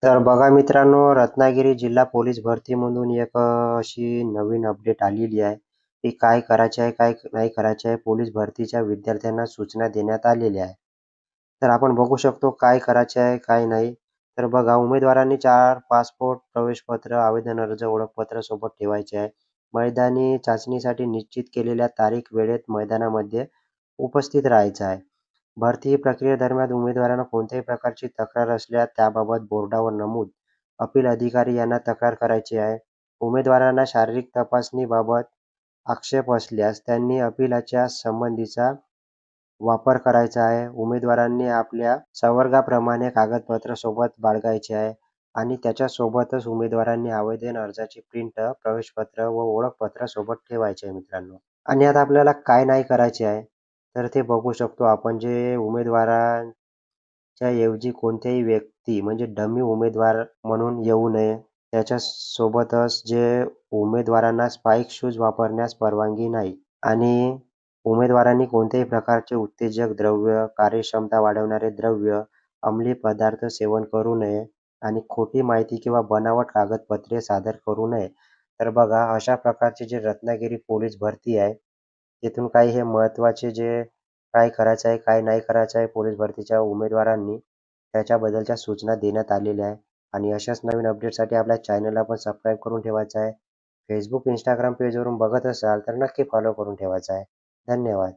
तर बघा मित्रांनो, रत्नागिरी जिल्हा पोलीस भरतीमधून एक अशी नवीन अपडेट आलेली आहे, की काय करायचे आहे, काय नाही करायचे आहे. पोलीस भरतीच्या विद्यार्थ्यांना सूचना देण्यात आलेल्या आहे. तर आपण बघू शकतो काय करायचे आहे, काय नाही. तर बघा उमेदवारांनी 4 पासपोर्ट, प्रवेशपत्र, आवेदन अर्ज, ओळखपत्र सोबत ठेवायचे आहे. मैदानी चाचणीसाठी निश्चित केलेल्या तारीख, वेळेत मैदानामध्ये उपस्थित राहायचं आहे. भरती प्रक्रियेदरम्यान उमेदवारांना कोणत्याही प्रकारची तक्रार असल्यास त्याबाबत बोर्डावर नमूद अपील अधिकारी यांना तक्रार करायची आहे. उमेदवारांना शारीरिक तपासणीबाबत आक्षेप असल्यास त्यांनी अपिलाच्या संबंधीचा वापर करायचा आहे. उमेदवारांनी आपल्या संवर्गाप्रमाणे कागदपत्र सोबत बाळगायचे आहे आणि त्याच्यासोबतच उमेदवारांनी आवेदन अर्जाची प्रिंट, प्रवेशपत्र व ओळखपत्र सोबत ठेवायचे आहे मित्रांनो. आणि आता आपल्याला काय नाही करायचे आहे, तर ते बघू शकतो आपण जे उमेदवारांच्या ऐवजी कोणत्याही व्यक्ती म्हणजे डमी उमेदवार म्हणून येऊ नये. त्याच्यासोबतच जे उमेदवारांना स्पाइक शूज वापरण्यास परवानगी नाही आणि उमेदवारांनी कोणत्याही प्रकारचे उत्तेजक द्रव्य, कार्यक्षमता वाढवणारे द्रव्य, अंमली पदार्थ सेवन करू नये आणि खोटी माहिती किंवा बनावट कागदपत्रे सादर करू नये. तर बघा अशा प्रकारचे जे रत्नागिरी पोलीस भरती आहे, तिथून काही हे महत्त्वाचे जे काय करायचं आहे, काय नाही करायचं आहे पोलीस भरतीच्या उमेदवारांनी त्याच्याबद्दलच्या सूचना देण्यात आलेल्या आहे. आणि अशाच नवीन अपडेटसाठी आपल्या चॅनलला पण सबस्क्राईब करून ठेवायचं आहे. Facebook, Instagram पेजवरून बघत असाल तर नक्की फॉलो करून ठेवायचा आहे. धन्यवाद.